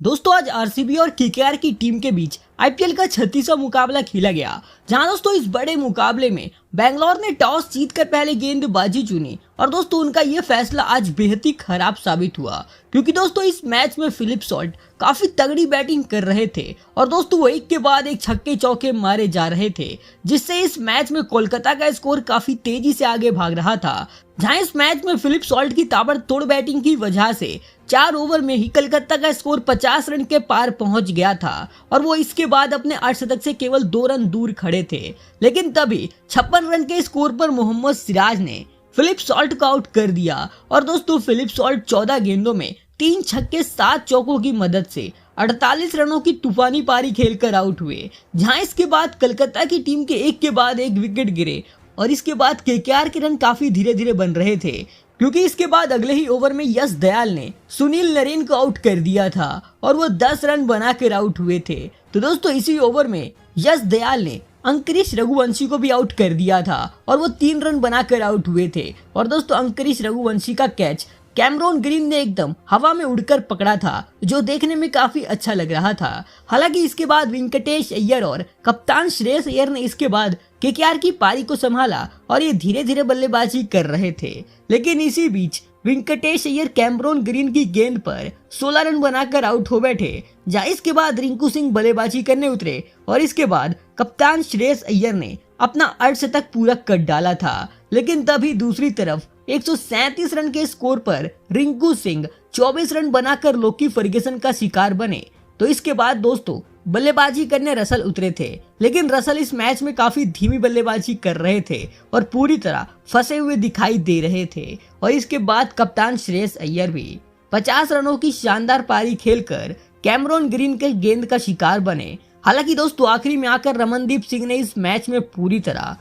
दोस्तों आज आरसीबी और केकेआर की टीम के बीच आईपीएल का 36वां मुकाबला खेला गया, जहां दोस्तों इस बड़े मुकाबले में बैंगलोर ने टॉस जीतकर पहले गेंदबाजी चुनी और दोस्तों उनका ये फैसला आज बेहद ही खराब साबित हुआ, क्योंकि दोस्तों इस मैच में फिलिप सॉल्ट काफी तगड़ी बैटिंग कर रहे थे और दोस्तों वो एक के बाद एक छक्के चौके मारे जा रहे थे, जिससे इस मैच में कोलकाता का स्कोर काफी तेजी से आगे भाग रहा था। जहां इस मैच में फिलिप सॉल्ट की ताबड़तोड़ बैटिंग की वजह से 4 ओवर में ही कोलकाता का स्कोर 50 रन के पार पहुंच गया था और वो इसके बाद अपने अर्धशतक से केवल 2 रन दूर खड़े थे। लेकिन तभी 56 रन के स्कोर पर मोहम्मद सिराज ने फिलिप सॉल्ट को आउट कर दिया और दोस्तों फिलिप सॉल्ट 14 गेंदों में 3 छक्के 7 चौकों की मदद से 48 रनों की तूफानी पारी खेलकर आउट हुए। जहां इसके बाद कोलकाता की टीम के एक के बाद एक विकेट गिरे और इसके बाद केकेआर के रन काफी धीरे धीरे बन रहे थे, क्योंकि इसके बाद अगले ही ओवर में यश दयाल ने सुनील नरेन को आउट कर दिया था और वो 10 रन बनाकर आउट हुए थे। तो दोस्तों इसी ओवर में यश दयाल ने अंकुरिश रघुवंशी को भी आउट कर दिया था और वो 3 रन बनाकर आउट हुए थे। और दोस्तों अंकुरिश रघुवंशी का कैच कैमरॉन ग्रीन ने एकदम हवा में उड़कर पकड़ा था, जो देखने में काफी अच्छा लग रहा था। हालांकि इसके बाद वेंकटेश अय्यर और कप्तान श्रेयस अय्यर ने इसके बाद केकेआर की पारी को संभाला और ये धीरे धीरे बल्लेबाजी कर रहे थे। लेकिन इसी बीच वेंकटेश अय्यर कैमरॉन ग्रीन की गेंद पर 16 रन बनाकर आउट हो बैठे। जहां इसके बाद रिंकू सिंह बल्लेबाजी करने उतरे और इसके बाद कप्तान श्रेयस अय्यर ने अपना अर्धशतक पूरा कर डाला था। लेकिन तभी दूसरी तरफ 137 रन के स्कोर पर रिंकू सिंह 24 रन बनाकर लोकी फर्ग्यूसन का शिकार बने। तो इसके बाद दोस्तों बल्लेबाजी करने रसल उतरे थे, लेकिन रसल इस मैच में काफी धीमी बल्लेबाजी कर रहे थे और पूरी तरह फंसे हुए दिखाई दे रहे थे। और इसके बाद कप्तान श्रेयस अय्यर भी 50 रनों की शानदार पारी खेलकर कैमरॉन ग्रीन के गेंद का शिकार बने। हालांकि दोस्तों आखिरी में आकर रमनदीप सिंह ने इस मैच में पूरी तरह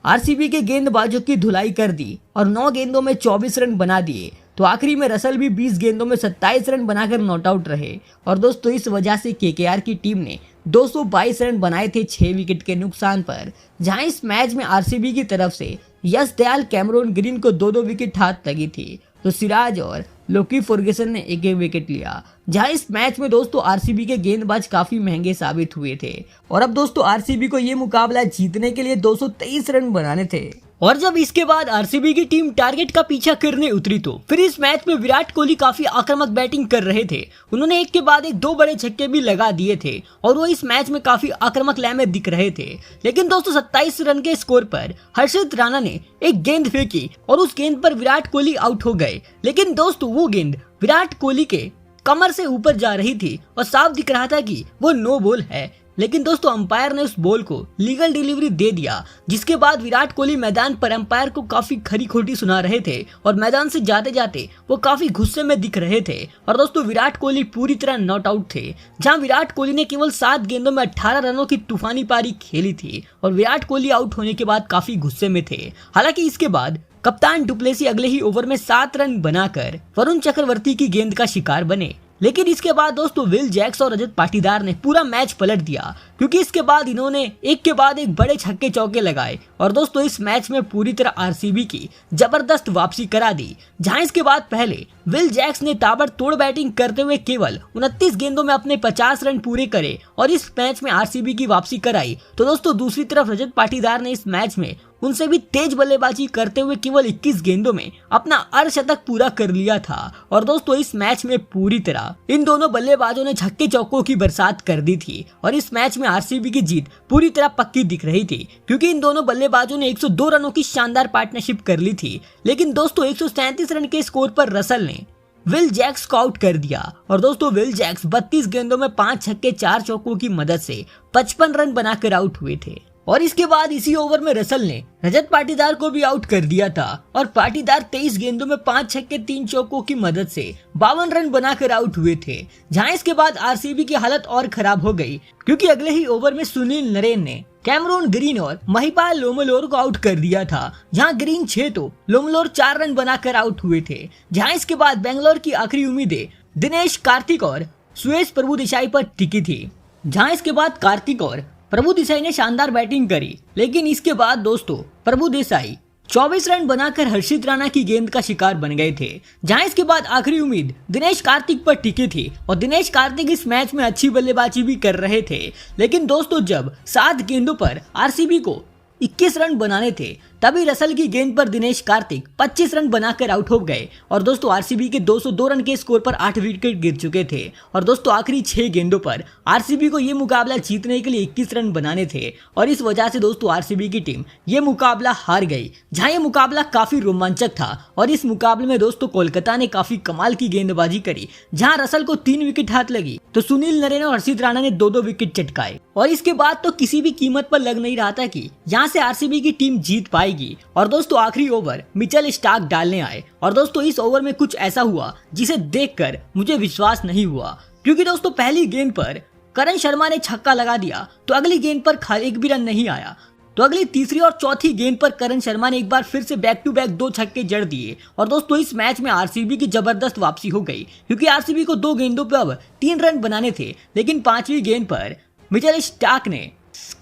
आरसीबी के गेंदबाजों की धुलाई कर दी और 9 गेंदों में 24 रन बना दिए। तो आखिरी में रसल भी 20 गेंदों में 27 रन बनाकर नॉट आउट रहे और दोस्तों इस वजह से केकेआर की टीम ने 222 रन बनाए थे 6 विकेट के नुकसान पर। जहां इस मैच में आरसीबी की तरफ से यश दयाल कैमरॉन ग्रीन को 2-2 विकेट हाथ लगी थी, तो सिराज और लोकी फर्ग्यूसन ने एक विकेट लिया। जहां इस मैच में दोस्तों आरसीबी के गेंदबाज काफी महंगे साबित हुए थे और अब दोस्तों आरसीबी को ये मुकाबला जीतने के लिए 223 रन बनाने थे। और जब इसके बाद आरसीबी की टीम टारगेट का पीछा करने उतरी तो फिर इस मैच में विराट कोहली काफी आक्रामक बैटिंग कर रहे थे। उन्होंने एक के बाद एक 2 बड़े छक्के भी लगा दिए थे और वो इस मैच में काफी आक्रामक लय में दिख रहे थे। लेकिन दोस्तों 27 रन के स्कोर पर हर्षित राणा ने एक गेंद फेंकी और उस गेंद पर विराट कोहली आउट हो गए। लेकिन दोस्तों वो गेंद विराट कोहली के कमर से ऊपर जा रही थी और साफ दिख रहा था कि वो नो बॉल है। लेकिन दोस्तों अंपायर ने उस बॉल को लीगल डिलीवरी दे दिया, जिसके बाद विराट कोहली मैदान पर अंपायर को काफी खरी खोटी सुना रहे थे और मैदान से जाते जाते वो काफी गुस्से में दिख रहे थे। और दोस्तों विराट कोहली पूरी तरह नॉट आउट थे, जहां विराट कोहली ने केवल 7 गेंदों में 18 रनों की तूफानी पारी खेली थी और विराट कोहली आउट होने के बाद काफी गुस्से में थे। हालांकि इसके बाद कप्तान डुप्लेसी अगले ही ओवर में 7 रन बनाकर वरुण चक्रवर्ती की गेंद का शिकार बने। लेकिन इसके बाद दोस्तों विल जैक्स और रजत पाटीदार ने पूरा मैच पलट दिया, क्योंकि इसके बाद इन्होंने एक के बाद एक बड़े छक्के चौके लगाए और दोस्तों इस मैच में पूरी तरह आरसीबी की जबरदस्त वापसी करा दी। जहां इसके बाद पहले विल जैक्स ने ताबड़तोड़ बैटिंग करते हुए केवल 29 गेंदों में अपने 50 रन पूरे करे और इस मैच में आरसीबी की वापसी कराई। तो दोस्तों दूसरी तरफ रजत पाटीदार ने इस मैच में उनसे भी तेज बल्लेबाजी करते हुए केवल 21 गेंदों में अपना अर्धशतक पूरा कर लिया था। और दोस्तों इस मैच में पूरी तरह इन दोनों बल्लेबाजों ने छक्के चौकों की बरसात कर दी थी और इस मैच में आरसीबी की जीत पूरी तरह पक्की दिख रही थी, क्योंकि इन दोनों बल्लेबाजों ने 102 रनों की शानदार पार्टनरशिप कर ली थी। लेकिन दोस्तों 137 रन के स्कोर पर रसल ने विल जैक्स को आउट कर दिया और दोस्तों विल जैक्स 32 गेंदों में 5 छक्के 4 चौकों की मदद से 55 रन बनाकर आउट हुए थे। और इसके बाद इसी ओवर में रसल ने रजत पाटीदार को भी आउट कर दिया था और पाटीदार 23 गेंदों में 5 छक्के 3 चौकों की मदद से 52 रन बनाकर आउट हुए थे। जहां इसके बाद आरसीबी की हालत और खराब हो गई, क्योंकि अगले ही ओवर में सुनील नरेन ने कैमरॉन ग्रीन और महिपाल लोमलोर को आउट कर दिया था। जहां ग्रीन 6 तो लोमलोर 4 रन बनाकर आउट हुए थे। जहां इसके बाद बेंगलोर की आखिरी उम्मीदें दिनेश कार्तिक और सुयश प्रभुदेसाई पर टिकी थी। जहां इसके बाद कार्तिक और प्रभुदेसाई ने शानदार बैटिंग करी, लेकिन इसके बाद दोस्तों प्रभुदेसाई 24 रन बनाकर हर्षित राणा की गेंद का शिकार बन गए थे, जहां इसके बाद आखिरी उम्मीद दिनेश कार्तिक पर टिकी थी और दिनेश कार्तिक इस मैच में अच्छी बल्लेबाजी भी कर रहे थे। लेकिन दोस्तों जब 7 गेंदों पर आरसीबी को 21 रन बनाने थे, तभी रसल की गेंद पर दिनेश कार्तिक 25 रन बनाकर आउट हो गए और दोस्तों आरसीबी के 202 रन के स्कोर पर 8 विकेट गिर चुके थे और दोस्तों आखिरी 6 गेंदों पर आरसीबी को यह मुकाबला जीतने के लिए 21 रन बनाने थे और इस वजह से दोस्तों आरसीबी की टीम ये मुकाबला हार गई, जहां ये मुकाबला काफी रोमांचक था और इस मुकाबले में दोस्तों कोलकाता ने काफी कमाल की गेंदबाजी करी, जहां रसल को 3 विकेट हाथ लगी तो सुनील नरेन और हर्षित राणा ने 2-2 विकेट चटकाए और इसके बाद तो किसी भी कीमत पर लग नहीं रहा था कि यहाँ से आरसीबी की टीम जीत पाएगी। और दोस्तों आखिरी ओवर मिचेल स्टार्क डालने आए और दोस्तों इस ओवर में कुछ ऐसा हुआ जिसे देखकर मुझे विश्वास नहीं हुआ, क्योंकि दोस्तों पहली गेंद पर करण शर्मा ने छक्का लगा दिया तो अगली गेंद पर एक भी रन नहीं आया, तो अगली तीसरी और चौथी गेंद पर करण शर्मा ने एक बार फिर से बैक टू बैक 2 छक्के जड़ दिए और दोस्तों इस मैच में आरसीबी की जबरदस्त वापसी हो गई, क्योंकि आरसीबी को 2 गेंदों पर अब 3 रन बनाने थे, लेकिन 5वीं गेंद पर मिचेल स्टार्क ने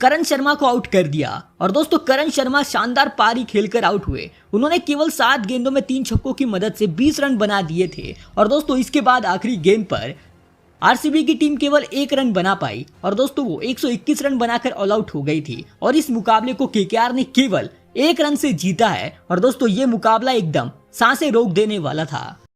करण शर्मा को आउट कर दिया और दोस्तों करण शर्मा शानदार पारी खेलकर आउट हुए। उन्होंने केवल 7 गेंदों में 3 छक्कों की मदद से 20 रन बना दिए थे और दोस्तों इसके बाद आखिरी गेंद पर आरसीबी की टीम केवल 1 रन बना पाई और दोस्तों वो 121 रन बनाकर ऑल आउट हो गई थी और इस मुकाबले को केकेआर ने केवल 1 रन से जीता है और दोस्तों ये मुकाबला एकदम सांसें रोक देने वाला था।